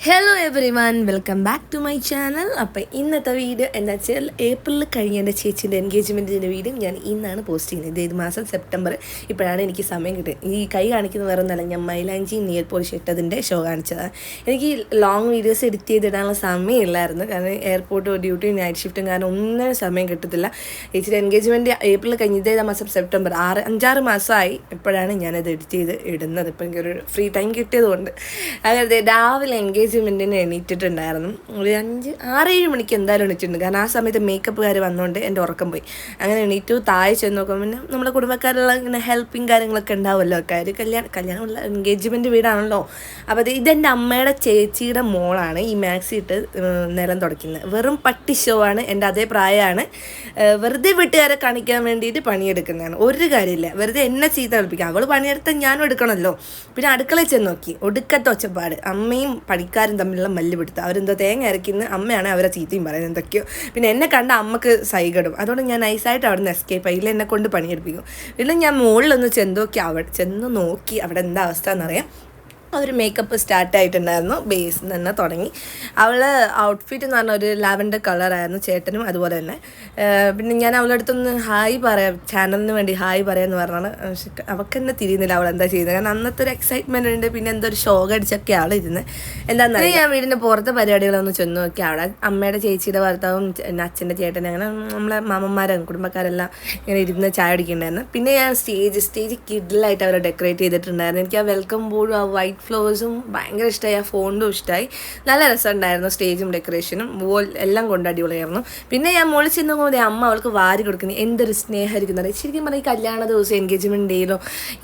Hello everyone, welcome back to my channel. അപ്പോൾ ഇന്നത്തെ video എന്താ വെച്ചാൽ ഏപ്രിലിൽ കഴിഞ്ഞ എൻ്റെ ചേച്ചീൻ്റെ എൻഗേജ്മെൻറ്റിൻ്റെ വീഡിയോ ഞാൻ ഇന്നാണ് പോസ്റ്റ് ചെയ്യുന്നത്. ഇത് മാസം സെപ്റ്റംബർ. ഇപ്പോഴാണ് എനിക്ക് സമയം കിട്ടുന്നത്. ഈ കൈ കാണിക്കുന്ന വേറെ ഒന്നല്ല, ഞാൻ മൈലാഞ്ചി നെയിൽ പോളിഷ് ഇട്ടതിൻ്റെ ഷോ കാണിച്ചതാണ്. എനിക്ക് ലോങ് വീഡിയോസ് എഡിറ്റ് ചെയ്തിടാനുള്ള സമയമില്ലായിരുന്നു, കാരണം എയർപോർട്ട് ഡ്യൂട്ടി നൈറ്റ് ഷിഫ്റ്റും കാരണം ഒന്നിനും സമയം കിട്ടത്തില്ല. ചേച്ചിയുടെ എൻഗേജ്മെൻറ്റ് ഏപ്രിൽ കഴിഞ്ഞ ഇതേ മാസം സെപ്റ്റംബർ 5-6 മാസമായി. ഇപ്പോഴാണ് ഞാനത് എഡിറ്റ് ചെയ്ത് ഇടുന്നത്. ഇപ്പോൾ എനിക്കൊരു ഫ്രീ ടൈം കിട്ടിയതുകൊണ്ട് അങ്ങനെ രാവിലെ എൻഗേജ്മെൻറ്റിന് എണീറ്റിട്ടുണ്ടായിരുന്നു. ഒരു 6-7 മണിക്ക് എന്തായാലും എണീറ്റിട്ടുണ്ട്, കാരണം ആ സമയത്ത് മേക്കപ്പുകാർ വന്നുകൊണ്ട് എൻ്റെ ഉറക്കം പോയി. അങ്ങനെ എണീറ്റു താഴെ ചെന്ന് നോക്കുമ്പോൾ പിന്നെ നമ്മുടെ കുടുംബക്കാരുള്ള ഇങ്ങനെ ഹെൽപ്പിങ് കാര്യങ്ങളൊക്കെ ഉണ്ടാവുമല്ലോ. കല്യാണമുള്ള എൻഗേജ്മെൻറ്റ് വീടാണല്ലോ. അപ്പോൾ ഇതെൻ്റെ അമ്മയുടെ ചേച്ചിയുടെ മോളാണ് ഈ മാക്സി ഇട്ട് നിലം തുടയ്ക്കുന്നത്. വെറും പട്ടി ഷോ ആണ്. എൻ്റെ അതേ പ്രായമാണ്. വെറുതെ വീട്ടുകാരെ കാണിക്കാൻ വേണ്ടിയിട്ട് പണിയെടുക്കുന്നതാണ്. ഒരു കാര്യമില്ല, വെറുതെ എന്നെ ചീത്ത കളിപ്പിക്കുക. അവൾ പണിയെടുത്താൽ ഞാനും എടുക്കണമല്ലോ. പിന്നെ അടുക്കളയിൽ ചെന്ന് നോക്കി ഒടുക്കത്തെ ഒച്ചപ്പാട്. അമ്മയും പണിക്കാരും തമ്മിലുള്ള മല്ലുപിടുത്തം. അവരെന്തോ തേങ്ങ അരയ്ക്കുന്ന അമ്മയാണ് അവരെ ചീത്തയും പറയുന്നത് എന്തൊക്കെയോ. പിന്നെ എന്നെ കണ്ട അമ്മക്ക് സൈകടും. അതുകൊണ്ട് ഞാൻ നൈസായിട്ട് അവിടെ നിന്ന് എസ്കേപ്പ് ആയി. എന്നെ കൊണ്ട് പണിയെടുപ്പിക്കും. പിന്നെ ഞാൻ മുകളിലൊന്ന് ചെന്ന് നോക്കി അവിടെ എന്താ അവസ്ഥ എന്നറിയാം. അവർ മേക്കപ്പ് സ്റ്റാർട്ടായിട്ടുണ്ടായിരുന്നു. ബേസിൽ തന്നെ തുടങ്ങി. അവൾ ഔട്ട്ഫിറ്റ് എന്ന് പറഞ്ഞാൽ ഒരു ലാവൻഡർ കളറായിരുന്നു. ചേട്ടനും അതുപോലെ തന്നെ. പിന്നെ ഞാൻ അവളുടെ അടുത്തൊന്ന് ഹായ് പറയാം, ചാനലിന് വേണ്ടി ഹായ് പറയാമെന്ന് പറഞ്ഞാണ്. പക്ഷെ അവൾക്ക് തന്നെ തിരിയുന്നില്ല അവൾ എന്താ ചെയ്യുന്നത്. കാരണം അന്നത്തെ ഒരു എക്സൈറ്റ്മെൻറ്റ് ഉണ്ട്. പിന്നെ എന്തോ ഒരു ഷോ അടിച്ചൊക്കെ ആൾ ഇരുന്ന് എന്താണെന്ന് ഞാൻ വീടിൻ്റെ പുറത്തെ പരിപാടികളൊന്ന് ചെന്ന് നോക്കി. അവിടെ അമ്മയുടെ ചേച്ചിയുടെ ഭർത്താവും അച്ഛൻ്റെ ചേട്ടനും അങ്ങനെ നമ്മളെ മാമന്മാരും കുടുംബക്കാരെല്ലാം ഇങ്ങനെ ഇരുന്ന് ചായ അടിക്കുന്നുണ്ടായിരുന്നു. പിന്നെ ഞാൻ സ്റ്റേജ് കിഡിലായിട്ട് അവരെ ഡെക്കറേറ്റ് ചെയ്തിട്ടുണ്ടായിരുന്നു. എനിക്ക് ആ വെൽക്കം ബോർഡും ആ വൈറ്റ് ഫ്ലവേഴ്സും ഭയങ്കര ഇഷ്ടമായി. ആ ഫോണ്ടും ഇഷ്ടമായി. നല്ല രസമുണ്ടായിരുന്നു. സ്റ്റേജും ഡെക്കറേഷനും വോൾ എല്ലാം കൊണ്ട് അടിപൊളിയായിരുന്നു. പിന്നെ ഞാൻ മുകളിൽ ചെന്ന് നോക്കുമ്പോൾ അമ്മ അവൾക്ക് വാരി കൊടുക്കുന്നത് എന്തൊരു സ്നേഹമായിരിക്കുന്നത്. ശരിക്കും പറഞ്ഞാൽ ഈ കല്യാണ ദിവസം എൻഗേജ്മെൻറ്റ് ഡേയിലോ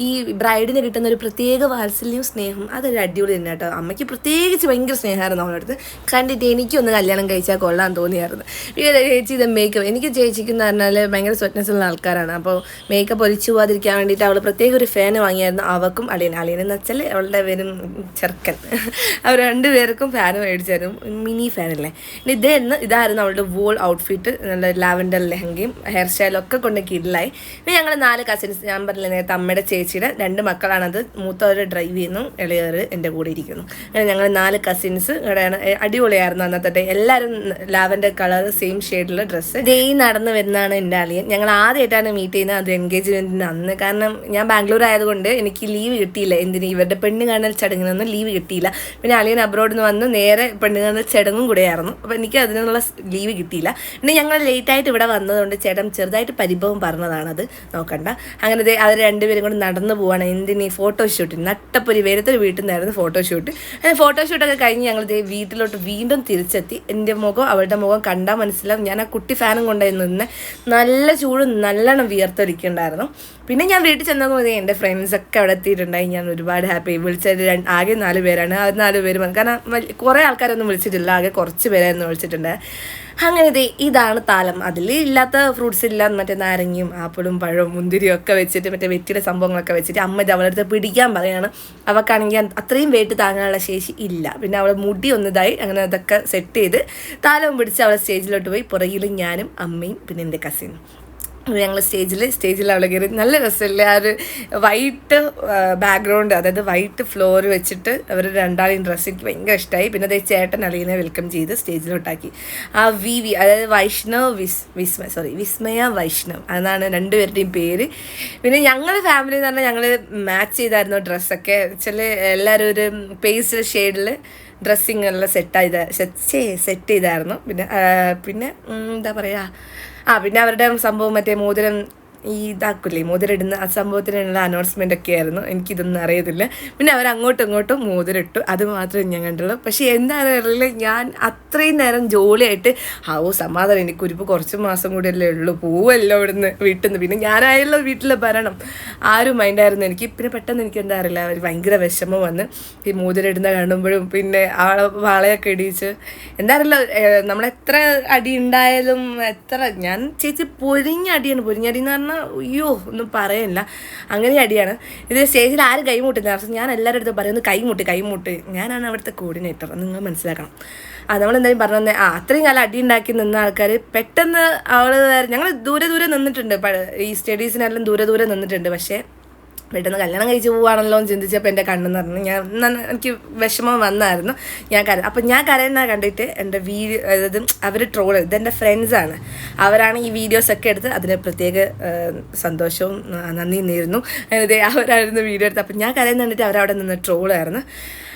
ഈ ബ്രൈഡിന് കിട്ടുന്ന ഒരു പ്രത്യേക വാത്സല്യവും സ്നേഹം അതൊരു അടിപൊളി തന്നെ കേട്ടോ. അമ്മയ്ക്ക് പ്രത്യേകിച്ച് ഭയങ്കര സ്നേഹമായിരുന്നു അവളുടെ അടുത്ത്. കണ്ടിട്ട് എനിക്കൊന്ന് കല്യാണം കഴിച്ചാൽ കൊള്ളാൻ തോന്നിയായിരുന്നു. പിന്നെ ചേച്ചി ഇത് മേക്കപ്പ്, എനിക്ക് ചേച്ചിക്കെന്ന് പറഞ്ഞാൽ ഭയങ്കര സ്വറ്റ്നസ്സുള്ള ആൾക്കാരാണ്. അപ്പോൾ മേക്കപ്പ് ഒലിച്ചു പോകാതിരിക്കാൻ വേണ്ടിയിട്ട് അവൾ പ്രത്യേക ഒരു ഫാൻ വാങ്ങിയായിരുന്നു. അവക്കും അളിയനെന്ന് വെച്ചാൽ അവളുടെ പേരും ചെറുക്കൻ. അവർ രണ്ടുപേർക്കും ഫാൻ മേടിച്ചായിരുന്നു. മിനി ഫാനല്ലേ. ഇതായിരുന്നു അവളുടെ വോൾ ഔട്ട്ഫിറ്റ്. നല്ല ലാവൻഡർ ലെഹങ്കയും ഹെയർ സ്റ്റൈലും ഒക്കെ കൊണ്ട് കിഡിലായി. പിന്നെ ഞങ്ങൾ 4 കസിൻസ്, ഞാൻ പറഞ്ഞില്ല നേരത്തെ അമ്മയുടെ ചേച്ചിയുടെ 2 മക്കളാണത്. മൂത്തവർ ഡ്രൈവ് ചെയ്യുന്നു, ഇളയവർ എൻ്റെ കൂടെ ഇരിക്കുന്നു. അങ്ങനെ ഞങ്ങൾ 4 കസിൻസ് ഇവിടെയാണ്. അടിപൊളിയായിരുന്നു അന്നത്തെ ഡേ. എല്ലാവരും ലാവൻഡർ കളർ സെയിം ഷെയ്ഡിലുള്ള ഡ്രസ്സ്. ഡേ നടന്ന് വരുന്നതാണ് എൻ്റെ അളിയൻ. ഞങ്ങൾ ആദ്യമായിട്ടാണ് മീറ്റ് ചെയ്യുന്നത്, അത് എൻഗേജ്മെൻറ്റിന് അന്ന്. കാരണം ഞാൻ ബാംഗ്ലൂർ ആയതുകൊണ്ട് എനിക്ക് ലീവ് കിട്ടിയില്ല. ഇവരുടെ പെണ്ണ് കാണൽ ചടങ്ങിനൊന്നും ലീവ് കിട്ടിയില്ല. പിന്നെ അളിയൻ അബ്രോഡിൽ നിന്ന് വന്ന് നേരെ പെണ്ണ് കാണൽ ചടങ്ങും കൂടെയായിരുന്നു. അപ്പോൾ എനിക്ക് അതിനുള്ള ലീവ് കിട്ടിയില്ല. പിന്നെ ഞങ്ങൾ ലേറ്റായിട്ട് ഇവിടെ വന്നതുകൊണ്ട് ചേട്ടൻ ചെറുതായിട്ട് പരിഭവം പറഞ്ഞതാണത്, നോക്കണ്ട. അങ്ങനെ അവർ രണ്ടുപേരും കൂടെ നടന്നു പോവാണ്. എന്തിന് ഫോട്ടോഷൂട്ടിന് നട്ടപ്പൊരി വേരത്തൊരു വീട്ടിൽ നിന്നായിരുന്നു ഫോട്ടോഷൂട്ട്. അങ്ങനെ ഫോട്ടോഷൂട്ടൊക്കെ കഴിഞ്ഞ് ഞങ്ങൾ വീട്ടിലോട്ട് വീണ്ടും തിരിച്ചെത്തി. എൻ്റെ മുഖം അവളുടെ മുഖം കണ്ടാൽ മനസ്സിലാവും. ഞാൻ ആ കുട്ടി ഫാനും കൊണ്ടായി നിന്ന് നല്ല ചൂടും നല്ലോണം വിയർത്തൊലിക്കുന്നുണ്ടായിരുന്നു. പിന്നെ ഞാൻ വീട്ടിൽ ചെന്നപ്പോൾ എൻ്റെ ഫ്രണ്ട്സൊക്കെ അവിടെ എത്തിയിട്ടുണ്ടായി. ഞാൻ ഒരുപാട് ഹാപ്പി. വിളിച്ചത് ആകെ 4 പേരാണ്. ആ 4 പേര് കാരണം കുറേ ആൾക്കാരൊന്നും വിളിച്ചിട്ടില്ല, ആകെ കുറച്ച് പേരായിരുന്നു വിളിച്ചിട്ടുണ്ട്. അങ്ങനെ ഇതാണ് താലം. അതിൽ ഇല്ലാത്ത ഫ്രൂട്ട്സ് ഇല്ല, മറ്റേ നാരങ്ങയും ആപ്പിളും പഴവും മുന്തിരിയും ഒക്കെ വെച്ചിട്ട് മറ്റേ വെറ്റിയുടെ സംഭവങ്ങളൊക്കെ വെച്ചിട്ട് അമ്മ ഇത് അവളുടെ അടുത്ത് പിടിക്കാൻ പറയാണ്. അവൾക്കാണെങ്കിൽ അത്രയും വെയിറ്റ് താങ്ങാനുള്ള ശേഷി ഇല്ല. പിന്നെ അവൾ മുടി ഒന്നിതായി അങ്ങനെ അതൊക്കെ സെറ്റ് ചെയ്ത് താലം പിടിച്ച് അവളെ സ്റ്റേജിലോട്ട് പോയി. പുറകിൽ ഞാനും അമ്മയും പിന്നെ എൻ്റെ കസിനും ഞങ്ങൾ സ്റ്റേജിൽ അവളെ കയറി. നല്ല രസമില്ല ആ ഒരു വൈറ്റ് ബാക്ക്ഗ്രൗണ്ട്, അതായത് വൈറ്റ് ഫ്ലോർ വെച്ചിട്ട് അവർ രണ്ടാളെയും ഡ്രസ്സ് എനിക്ക് ഭയങ്കര ഇഷ്ടമായി. പിന്നെ അതേ ചേട്ടൻ അളിയനെ വെൽക്കം ചെയ്ത് സ്റ്റേജിലോട്ടാക്കി. ആ അതായത് വിസ്മയ വൈഷ്ണവ് അതാണ് 2 പേരുടെയും പേര്. പിന്നെ ഞങ്ങളുടെ ഫാമിലി എന്ന് പറഞ്ഞാൽ ഞങ്ങൾ മാച്ച് ചെയ്തായിരുന്നു ഡ്രസ്സൊക്കെ. എല്ലാവരും ഒരു പേസ്റ്റൽ ഷെയ്ഡിൽ ഡ്രസ്സിങ് എല്ലാം സെറ്റ് ചെയ്തായിരുന്നു. പിന്നെ എന്താ പറയുക, പിന്നെ അവരുടെ സംഭവം മറ്റേ മോതിരം ഇതാക്കില്ലേ, മോതിരം ഇടുന്ന ആ സംഭവത്തിനുള്ള അനൗൺസ്മെൻ്റ് ഒക്കെ ആയിരുന്നു. എനിക്കിതൊന്നും അറിയത്തില്ല. പിന്നെ അവർ അങ്ങോട്ടും ഇങ്ങോട്ടും മോതിരം ഇട്ടു, അത് മാത്രമേ ഞാൻ കണ്ടുള്ളൂ. പക്ഷേ എന്താണെന്ന് അറിയില്ല, ഞാൻ അത്രയും നേരം ജോലിയായിട്ട് സമാധാനം, എനിക്കൊരു കുറച്ച് മാസം കൂടിയല്ലേ ഉള്ളൂ, പോവല്ലോ ഇവിടുന്ന് വീട്ടിൽ നിന്ന്. പിന്നെ ഞാനായല്ലോ വീട്ടിൽ ഭരണം, ആരും മൈൻഡായിരുന്നു എനിക്ക്. പിന്നെ പെട്ടെന്ന് എനിക്ക് എന്താ അറിയില്ല, ഒരു ഭയങ്കര വിഷമം വന്ന് ഈ മോതിരം ഇടുന്ന കാണുമ്പോഴും പിന്നെ വാളയൊക്കെ ഇടിച്ച് എന്താ അറിയില്ല. നമ്മളെത്ര അടി ഉണ്ടായാലും ഞാൻ ചേച്ചി പൊരിഞ്ഞടി എന്ന് പറഞ്ഞാൽ അയ്യോ ഒന്നും പറയില്ല, അങ്ങനെ അടിയാണ്. ഇത് സ്റ്റേജിൽ ആരും കൈമുട്ടുന്ന ഞാൻ എല്ലാവരുടെ അടുത്തും പറയുന്നത് കൈമുട്ട്. ഞാനാണ് അവിടുത്തെ കോർഡിനേറ്റർ, നിങ്ങൾ മനസ്സിലാക്കണം. നമ്മളെന്തായാലും പറഞ്ഞു തന്നെ അത്രയും കാലം അടി ഉണ്ടാക്കി നിന്ന ആൾക്കാർ പെട്ടെന്ന് ഞങ്ങൾ ദൂരെ നിന്നിട്ടുണ്ട്. ഈ സ്റ്റഡീസിനെല്ലാം ദൂരെ നിന്നിട്ടുണ്ട്. പക്ഷേ പെട്ടെന്ന് കല്യാണം കഴിച്ച് പോവുകയാണല്ലോ എന്ന് ചിന്തിച്ചപ്പോൾ എൻ്റെ കണ്ണെന്ന് പറഞ്ഞു. എനിക്ക് വിഷമം വന്നായിരുന്നു. അപ്പം ഞാൻ കരയുന്ന കണ്ടിട്ട് എൻ്റെ അതായത് അവർ ട്രോൾ ചെയ്ത് ഇതെൻ്റെ ഫ്രണ്ട്സാണ്, അവരാണ് ഈ വീഡിയോസൊക്കെ എടുത്ത് അതിന് പ്രത്യേക സന്തോഷവും നന്ദി നേരുന്നു. അവരായിരുന്നു വീഡിയോ എടുത്ത്. അപ്പം ഞാൻ കരയുന്ന കണ്ടിട്ട് അവരവിടെ നിന്ന് ട്രോളായിരുന്നു.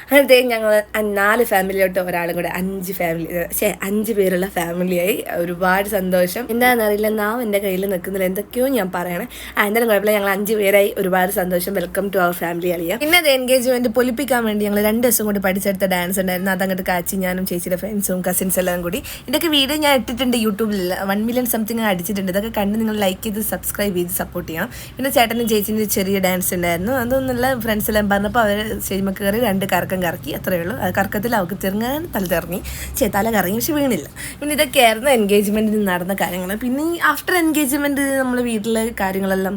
അങ്ങനത്തെ ഞങ്ങൾ 4 ഫാമിലിയോട്ട് ഒരാളും കൂടെ 5 പേരുള്ള ഫാമിലിയായി. ഒരുപാട് സന്തോഷം. എന്താണെന്നറിയില്ല, നാം എൻ്റെ കയ്യിൽ നിൽക്കുന്നില്ല, എന്തൊക്കെയോ ഞാൻ പറയണേ. എന്തായാലും കുഴപ്പമില്ല, ഞങ്ങൾ 5 പേരായി. ഒരുപാട് സന്തോഷം. വെൽക്കം ടു അവർ ഫാമിലി അളിയ. പിന്നെ അത് എൻഗേജ്മെൻറ്റ് പൊലിപ്പിക്കാൻ വേണ്ടി ഞങ്ങൾ 2 ദിവസം കൂടി പഠിച്ചെടുത്ത ഡാൻസ് ഉണ്ടായിരുന്നു. അതങ്ങോട്ട് കാച്ചി ഞാനും ചേച്ചിയുടെ ഫ്രണ്ട്സും കസിൻസ് എല്ലാം കൂടി. ഇതൊക്കെ വീഡിയോ ഞാൻ ഇട്ടിട്ടുണ്ട് യൂട്യൂബിൽ. 1 മില്യൺ സംതിങ് അടിച്ചിട്ടുണ്ട്. ഇതൊക്കെ കണ്ട് നിങ്ങൾ ലൈക്ക് ചെയ്ത് സബ്സ്ക്രൈബ് ചെയ്ത് സപ്പോർട്ട് ചെയ്യണം. പിന്നെ ചേട്ടനും ചേച്ചിൻ്റെ ചെറിയ ഡാൻസ് ഉണ്ടായിരുന്നു. അതൊന്നുള്ള ഫ്രണ്ട്സ് എല്ലാം പറഞ്ഞപ്പോൾ അവർ സ്റ്റേജിൽ കയറി 2 കറക്കം കറക്കി, അത്രയേ ഉള്ളൂ. കറക്കത്തിൽ അവർക്ക് തല തെറങ്ങി, തല കറങ്ങി, പക്ഷെ വീണില്ല. പിന്നെ ഇതൊക്കെയായിരുന്നു എൻഗേജ്മെൻറ്റിന് നടന്ന കാര്യങ്ങൾ. പിന്നെ ഈ ആഫ്റ്റർ എൻഗേജ്മെൻറ്റ് നമ്മൾ വീട്ടിലെ കാര്യങ്ങളെല്ലാം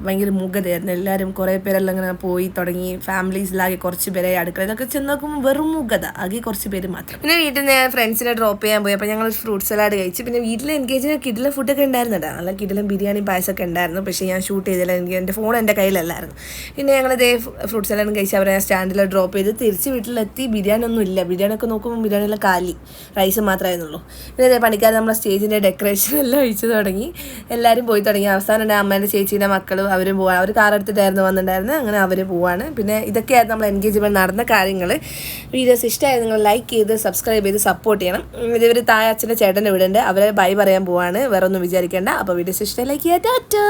ഭയങ്കര മുഖതയായിരുന്നു. എല്ലാവരും കുറേ പേരെല്ലാം ഇങ്ങനെ പോയി തുടങ്ങി. ഫാമിലീസിലാകെ കുറച്ച് പേരെ അടുക്കള ഇതൊക്കെ ചെന്ന് നോക്കുമ്പോൾ വെറും മുഖത, ആകെ കുറച്ച് പേര് മാത്രം. പിന്നെ വീട്ടിൽ നിന്ന് ഫ്രണ്ട്സിനെ ഡ്രോപ്പ് ചെയ്യാൻ പോയി. അപ്പോൾ ഞങ്ങൾ ഫ്രൂട്ട് സലാഡ് കഴിച്ചു. പിന്നെ വീട്ടിൽ എൻഗേജ്മെൻറ്റ് കിടിലം ഫുഡൊക്കെ ഉണ്ടായിരുന്നുണ്ട്. നല്ല കിടിലം ബിരിയാണി പായസമൊക്കെ ഉണ്ടായിരുന്നു. പക്ഷേ ഞാൻ ഷൂട്ട് ചെയ്തില്ല, എൻ്റെ ഫോൺ എൻ്റെ കയ്യിലല്ലായിരുന്നു. പിന്നെ ഞങ്ങളിതേ ഫ്രൂട്ട് സലാഡ് കഴിച്ച് അവരെ സ്റ്റാൻഡിൽ ഡ്രോപ്പ് ചെയ്ത് തിരിച്ച് വീട്ടിലെത്തി. ബിരിയാണി ഒന്നും ഇല്ല. ബിരിയാണിയൊക്കെ നോക്കുമ്പോൾ ബിരിയാണിയെല്ലാം കാലി, റൈസ് മാത്രമായിരുന്നുള്ളൂ. പിന്നെ പണിക്കാർ നമ്മളെ സ്റ്റേജിൻ്റെ ഡെക്കറേഷൻ എല്ലാം ഒഴിച്ചു തുടങ്ങി. എല്ലാവരും പോയി തുടങ്ങി. അവസാനം എൻ്റെ അമ്മേൻ്റെ ചേച്ചീൻ്റെ മക്കളും അവരും പോവാൻ, അവർ കാർ എടുത്തിട്ടായിരുന്നു വന്നിട്ടുണ്ടായിരുന്നു. അങ്ങനെ അവർ പോവാണ്. പിന്നെ ഇതൊക്കെയായിരുന്നു നമ്മൾ എൻഗേജ്മെൻറ്റ് നടന്ന കാര്യങ്ങൾ. വീഡിയോസ് ഇഷ്ടമായത് നിങ്ങൾ ലൈക്ക് ചെയ്ത് സബ്സ്ക്രൈബ് ചെയ്ത് സപ്പോർട്ട് ചെയ്യണം. ഇവർ താഴെ അച്ഛൻ്റെ ചേട്ടൻ്റെ വീടുണ്ട്, അവരെ ബൈ പറയാൻ പോവാണ്. വേറെ ഒന്നും വിചാരിക്കേണ്ട. അപ്പോൾ വീഡിയോസ് ഇഷ്ടമായി ലൈക്ക് ചെയ്യാം. ടാറ്റാ.